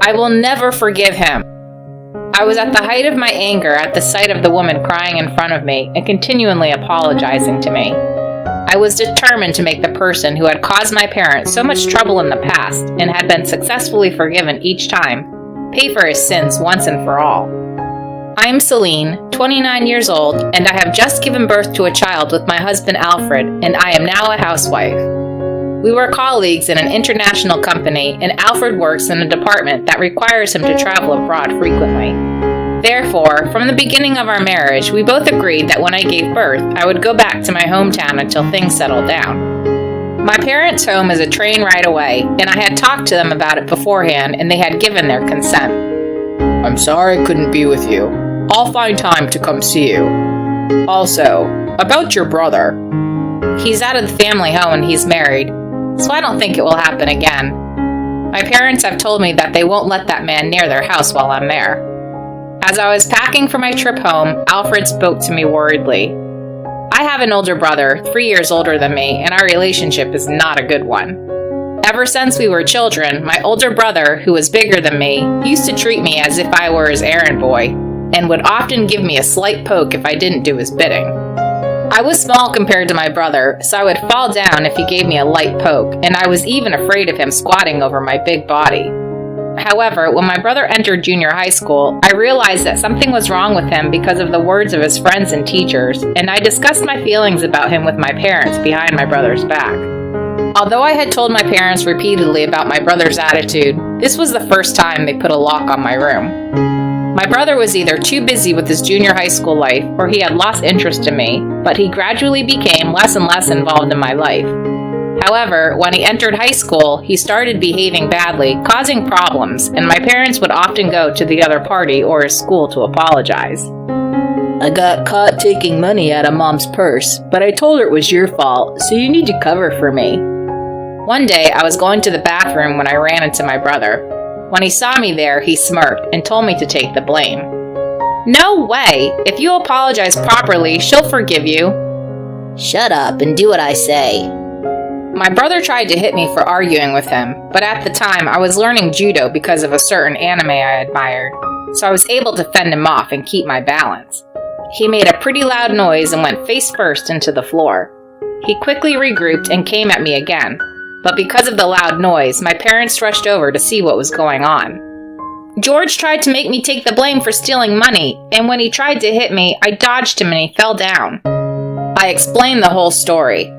I will never forgive him. I was at the height of my anger at the sight of the woman crying in front of me and continually apologizing to me. I was determined to make the person who had caused my parents so much trouble in the past and had been successfully forgiven each time pay for his sins once and for all. I am Celine, 29 years old, and I have just given birth to a child with my husband Alfred, and I am now a housewife. We were colleagues in an international company, and Alfred works in a department that requires him to travel abroad frequently. Therefore, from the beginning of our marriage, we both agreed that when I gave birth, I would go back to my hometown until things settled down. My parents' home is a train ride away, and I had talked to them about it beforehand, and they had given their consent. I'm sorry I couldn't be with you. I'll find time to come see you. Also, about your brother. He's out of the family home and he's married, so I don't think it will happen again. My parents have told me that they won't let that man near their house while I'm there. As I was packing for my trip home, Alfred spoke to me worriedly. I have an older brother, 3 years older than me, and our relationship is not a good one. Ever since we were children, my older brother, who was bigger than me, used to treat me as if I were his errand boy, and would often give me a slight poke if I didn't do his bidding. I was small compared to my brother, so I would fall down if he gave me a light poke, and I was even afraid of him squatting over my big body. However, when my brother entered junior high school, I realized that something was wrong with him because of the words of his friends and teachers, and I discussed my feelings about him with my parents behind my brother's back. Although I had told my parents repeatedly about my brother's attitude, this was the first time they put a lock on my room. My brother was either too busy with his junior high school life or he had lost interest in me, but he gradually became less and less involved in my life. However, when he entered high school, he started behaving badly, causing problems, and my parents would often go to the other party or his school to apologize. I got caught taking money out of Mom's purse, but I told her it was your fault, so you need to cover for me. One day, I was going to the bathroom when I ran into my brother. When he saw me there, he smirked and told me to take the blame. No way! If you apologize properly, she'll forgive you. Shut up and do what I say. My brother tried to hit me for arguing with him, but at the time I was learning judo because of a certain anime I admired, so I was able to fend him off and keep my balance. He made a pretty loud noise and went face first into the floor. He quickly regrouped and came at me again. But because of the loud noise, my parents rushed over to see what was going on. George tried to make me take the blame for stealing money, and when he tried to hit me, I dodged him and he fell down. I explained the whole story.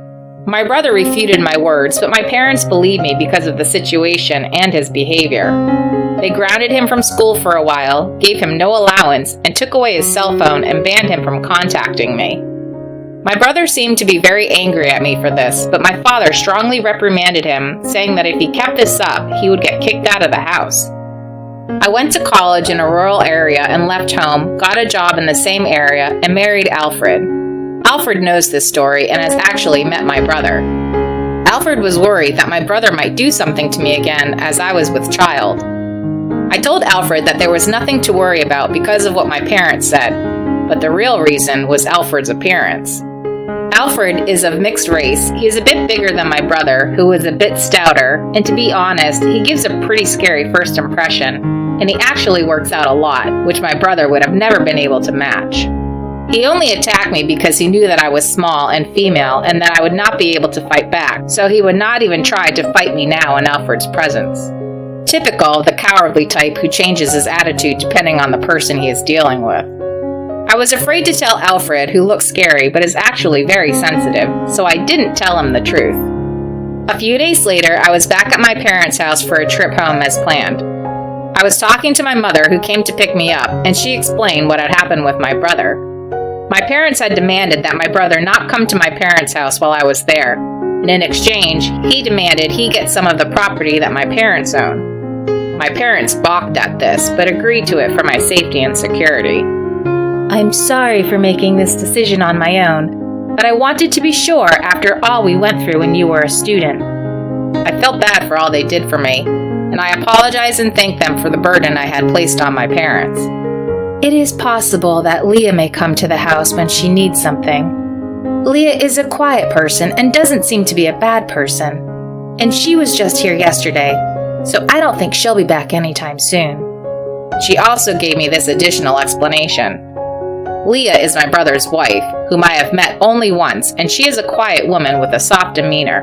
My brother refuted my words, but my parents believed me because of the situation and his behavior. They grounded him from school for a while, gave him no allowance, and took away his cell phone and banned him from contacting me. My brother seemed to be very angry at me for this, but my father strongly reprimanded him, saying that if he kept this up, he would get kicked out of the house. I went to college in a rural area and left home, got a job in the same area, and married Alfred. Alfred knows this story and has actually met my brother. Alfred was worried that my brother might do something to me again as I was with child. I told Alfred that there was nothing to worry about because of what my parents said, but the real reason was Alfred's appearance. Alfred is of mixed race. He is a bit bigger than my brother, who is a bit stouter, and to be honest, he gives a pretty scary first impression, and he actually works out a lot, which my brother would have never been able to match. He only attacked me because he knew that I was small and female and that I would not be able to fight back, so he would not even try to fight me now in Alfred's presence. Typical of the cowardly type who changes his attitude depending on the person he is dealing with. I was afraid to tell Alfred, who looks scary but is actually very sensitive, so I didn't tell him the truth. A few days later, I was back at my parents' house for a trip home as planned. I was talking to my mother, who came to pick me up, and she explained what had happened with my brother. My parents had demanded that my brother not come to my parents' house while I was there, and in exchange, he demanded he get some of the property that my parents own. My parents balked at this, but agreed to it for my safety and security. I'm sorry for making this decision on my own, but I wanted to be sure after all we went through when you were a student. I felt bad for all they did for me, and I apologized and thanked them for the burden I had placed on my parents. It is possible that Leah may come to the house when she needs something. Leah is a quiet person and doesn't seem to be a bad person, and she was just here yesterday, so I don't think she'll be back anytime soon. She also gave me this additional explanation. Leah is my brother's wife, whom I have met only once, and she is a quiet woman with a soft demeanor.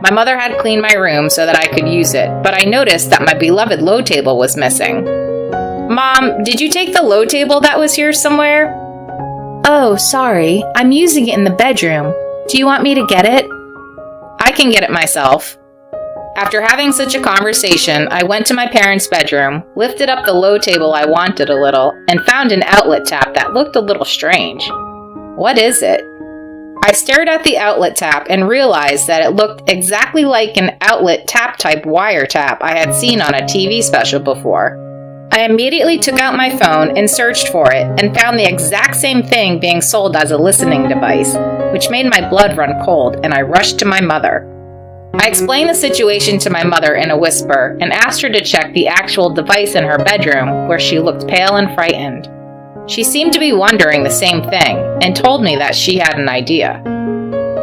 My mother had cleaned my room so that I could use it, but I noticed that my beloved low table was missing. Mom, did you take the low table that was here somewhere? Oh, sorry. I'm using it in the bedroom. Do you want me to get it? I can get it myself. After having such a conversation, I went to my parents' bedroom, lifted up the low table I wanted a little, and found an outlet tap that looked a little strange. What is it? I stared at the outlet tap and realized that it looked exactly like an outlet tap type wiretap I had seen on a TV special before. I immediately took out my phone and searched for it and found the exact same thing being sold as a listening device, which made my blood run cold, and I rushed to my mother. I explained the situation to my mother in a whisper and asked her to check the actual device in her bedroom, where she looked pale and frightened. She seemed to be wondering the same thing and told me that she had an idea.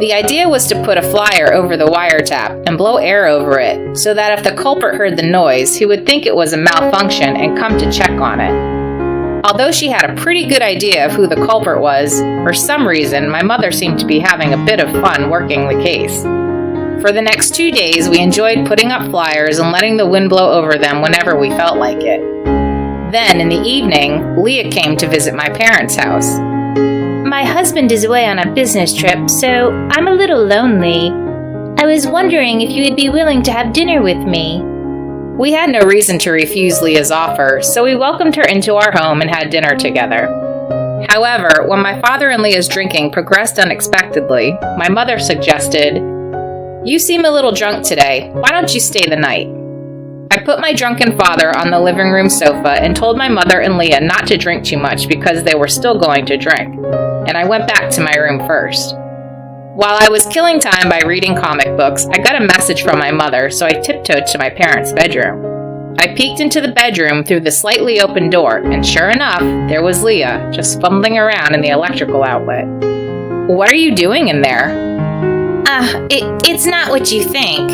The idea was to put a flyer over the wiretap and blow air over it so that if the culprit heard the noise, he would think it was a malfunction and come to check on it. Although she had a pretty good idea of who the culprit was, for some reason my mother seemed to be having a bit of fun working the case. For the next 2 days, we enjoyed putting up flyers and letting the wind blow over them whenever we felt like it. Then, in the evening, Leah came to visit my parents' house. My husband is away on a business trip, so I'm a little lonely. I was wondering if you would be willing to have dinner with me. We had no reason to refuse Leah's offer, so we welcomed her into our home and had dinner together. However, when my father and Leah's drinking progressed unexpectedly, my mother suggested, "You seem a little drunk today. Why don't you stay the night?" I put my drunken father on the living room sofa and told my mother and Leah not to drink too much because they were still going to drink, and I went back to my room first. While I was killing time by reading comic books, I got a message from my mother, so I tiptoed to my parents' bedroom. I peeked into the bedroom through the slightly open door, and sure enough, there was Leah, just fumbling around in the electrical outlet. "What are you doing in there?" It's not what you think."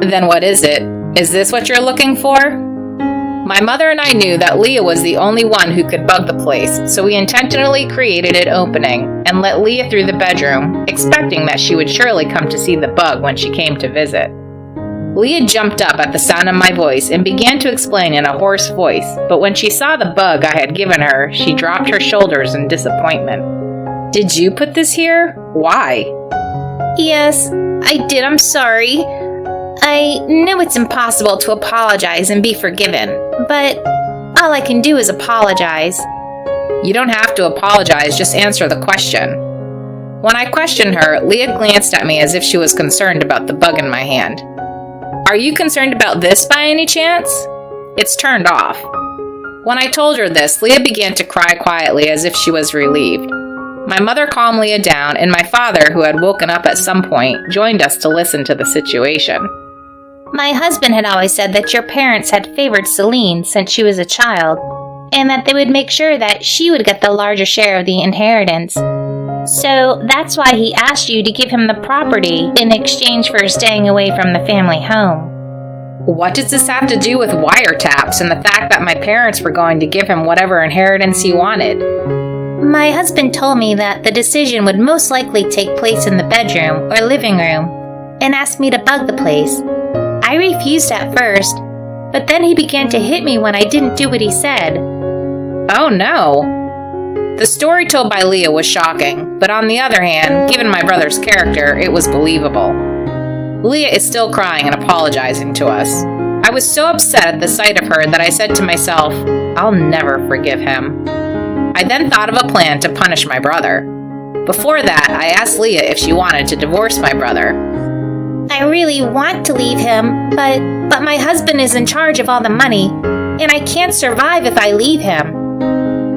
"Then what is it? Is this what you're looking for?" My mother and I knew that Leah was the only one who could bug the place, so we intentionally created an opening and let Leah through the bedroom, expecting that she would surely come to see the bug when she came to visit. Leah jumped up at the sound of my voice and began to explain in a hoarse voice, but when she saw the bug I had given her, she dropped her shoulders in disappointment. "Did you put this here? Why?" "Yes, I did. I'm sorry. I know it's impossible to apologize and be forgiven, but all I can do is apologize." "You don't have to apologize, just answer the question." When I questioned her, Leah glanced at me as if she was concerned about the bug in my hand. "Are you concerned about this by any chance? It's turned off." When I told her this, Leah began to cry quietly as if she was relieved. My mother calmed Leah down, and my father, who had woken up at some point, joined us to listen to the situation. "My husband had always said that your parents had favored Celine since she was a child, and that they would make sure that she would get the larger share of the inheritance. So that's why he asked you to give him the property in exchange for staying away from the family home." "What does this have to do with wiretaps and the fact that my parents were going to give him whatever inheritance he wanted?" "My husband told me that the decision would most likely take place in the bedroom or living room, and asked me to bug the place. I refused at first, but then he began to hit me when I didn't do what he said." "Oh no." The story told by Leah was shocking, but on the other hand, given my brother's character, it was believable. Leah is still crying and apologizing to us. I was so upset at the sight of her that I said to myself, I'll never forgive him. I then thought of a plan to punish my brother. Before that, I asked Leah if she wanted to divorce my brother. "I really want to leave him, but my husband is in charge of all the money, and I can't survive if I leave him."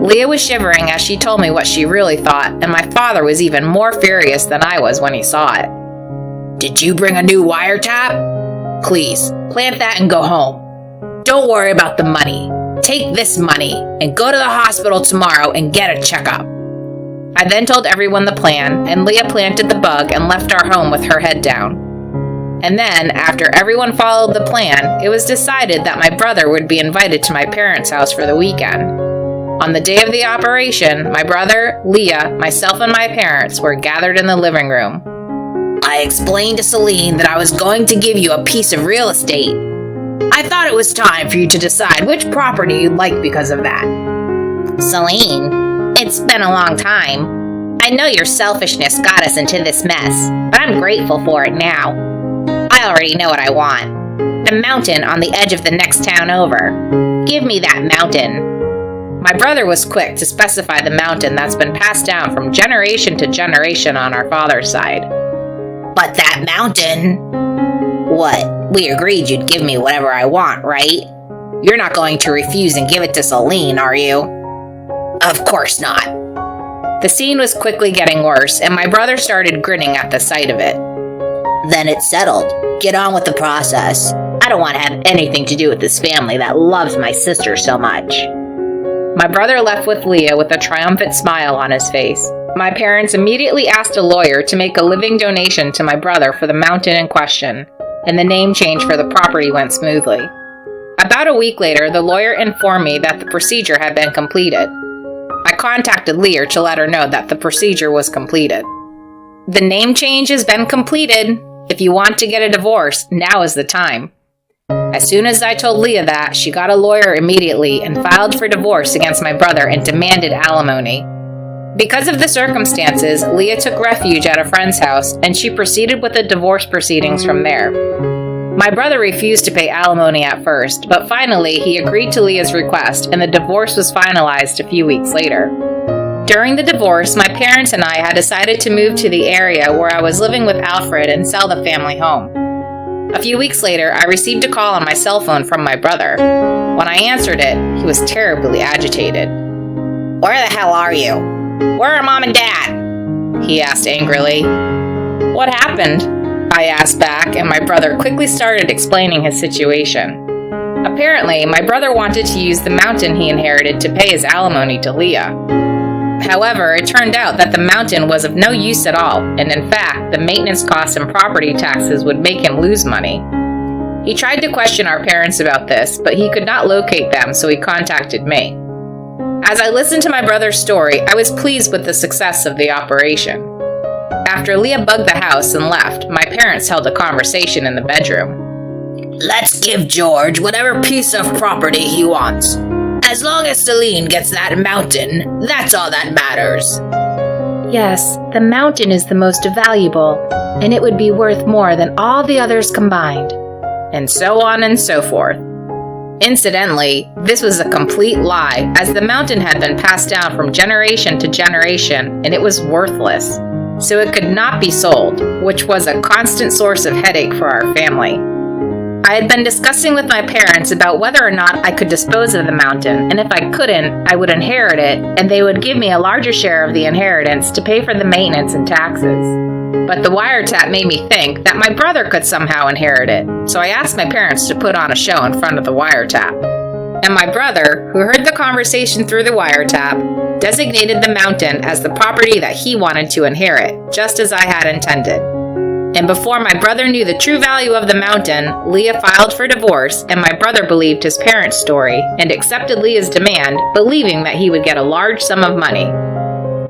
Leah was shivering as she told me what she really thought, and my father was even more furious than I was when he saw it. "Did you bring a new wiretap? Please, plant that and go home. Don't worry about the money. Take this money and go to the hospital tomorrow and get a checkup." I then told everyone the plan, and Leah planted the bug and left our home with her head down. And then, after everyone followed the plan, it was decided that my brother would be invited to my parents' house for the weekend. On the day of the operation, my brother, Leah, myself, and my parents were gathered in the living room. I explained to Celine that I was going to give you a piece of real estate. I thought it was time for you to decide which property you'd like because of that. Celine, it's been a long time. I know your selfishness got us into this mess, but I'm grateful for it now. I already know what I want. The mountain on the edge of the next town over. Give me that mountain. My brother was quick to specify the mountain that's been passed down from generation to generation on our father's side. But that mountain... What? We agreed you'd give me whatever I want, right? You're not going to refuse and give it to Celine, are you? Of course not. The scene was quickly getting worse, and my brother started grinning at the sight of it. Then it's settled. Get on with the process. I don't want to have anything to do with this family that loves my sister so much. My brother left with Leah with a triumphant smile on his face. My parents immediately asked a lawyer to make a living donation to my brother for the mountain in question, and the name change for the property went smoothly. About a week later, the lawyer informed me that the procedure had been completed. I contacted Leah to let her know that the procedure was completed. The name change has been completed. If you want to get a divorce, now is the time. As soon as I told Leah that, she got a lawyer immediately and filed for divorce against my brother and demanded alimony. Because of the circumstances, Leah took refuge at a friend's house, and she proceeded with the divorce proceedings from there. My brother refused to pay alimony at first, but finally he agreed to Leah's request, and the divorce was finalized a few weeks later. During the divorce, my parents and I had decided to move to the area where I was living with Alfred and sell the family home. A few weeks later, I received a call on my cell phone from my brother. When I answered it, he was terribly agitated. Where the hell are you? Where are Mom and Dad? He asked angrily. What happened? I asked back, and my brother quickly started explaining his situation. Apparently, my brother wanted to use the mountain he inherited to pay his alimony to Leah. However, it turned out that the mountain was of no use at all, and in fact, the maintenance costs and property taxes would make him lose money. He tried to question our parents about this, but he could not locate them, so he contacted me. As I listened to my brother's story, I was pleased with the success of the operation. After Leah bugged the house and left, my parents held a conversation in the bedroom. Let's give George whatever piece of property he wants. As long as Celine gets that mountain, that's all that matters. Yes, the mountain is the most valuable, and it would be worth more than all the others combined. And so on and so forth. Incidentally, this was a complete lie, as the mountain had been passed down from generation to generation, and it was worthless. So it could not be sold, which was a constant source of headache for our family. I had been discussing with my parents about whether or not I could dispose of the mountain, and if I couldn't, I would inherit it, and they would give me a larger share of the inheritance to pay for the maintenance and taxes. But the wiretap made me think that my brother could somehow inherit it, so I asked my parents to put on a show in front of the wiretap. And my brother, who heard the conversation through the wiretap, designated the mountain as the property that he wanted to inherit, just as I had intended. And before my brother knew the true value of the mountain, Leah filed for divorce, and my brother believed his parents' story and accepted Leah's demand, believing that he would get a large sum of money.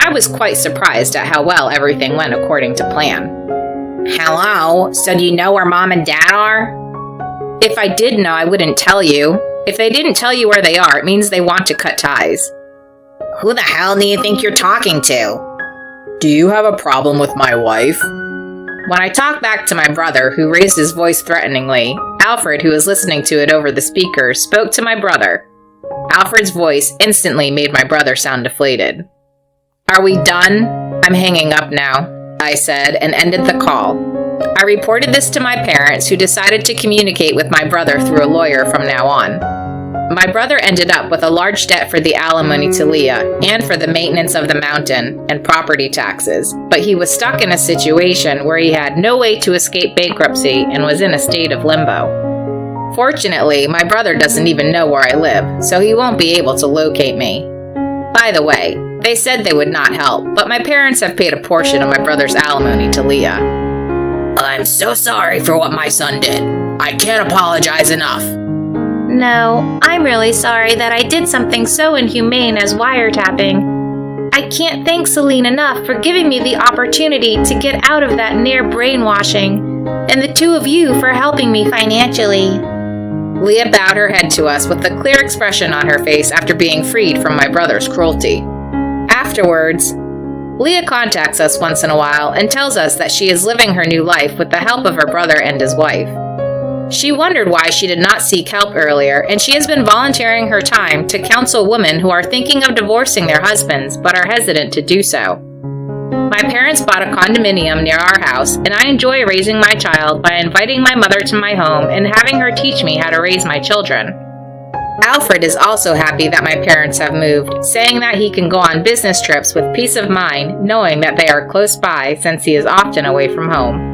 I was quite surprised at how well everything went according to plan. Hello? So do you know where Mom and Dad are? If I did know, I wouldn't tell you. If they didn't tell you where they are, it means they want to cut ties. Who the hell do you think you're talking to? Do you have a problem with my wife? When I talked back to my brother, who raised his voice threateningly, Alfred, who was listening to it over the speaker, spoke to my brother. Alfred's voice instantly made my brother sound deflated. Are we done? I'm hanging up now, I said, and ended the call. I reported this to my parents, who decided to communicate with my brother through a lawyer from now on. My brother ended up with a large debt for the alimony to Leah and for the maintenance of the mountain and property taxes, but he was stuck in a situation where he had no way to escape bankruptcy and was in a state of limbo. Fortunately, my brother doesn't even know where I live, so he won't be able to locate me. By the way, they said they would not help, but my parents have paid a portion of my brother's alimony to Leah. I'm so sorry for what my son did. I can't apologize enough. No, I'm really sorry that I did something so inhumane as wiretapping. I can't thank Celine enough for giving me the opportunity to get out of that near brainwashing, and the two of you for helping me financially. Leah bowed her head to us with a clear expression on her face after being freed from my brother's cruelty. Afterwards, Leah contacts us once in a while and tells us that she is living her new life with the help of her brother and his wife. She wondered why she did not seek help earlier, and she has been volunteering her time to counsel women who are thinking of divorcing their husbands but are hesitant to do so. My parents bought a condominium near our house, and I enjoy raising my child by inviting my mother to my home and having her teach me how to raise my children. Alfred is also happy that my parents have moved, saying that he can go on business trips with peace of mind, knowing that they are close by since he is often away from home.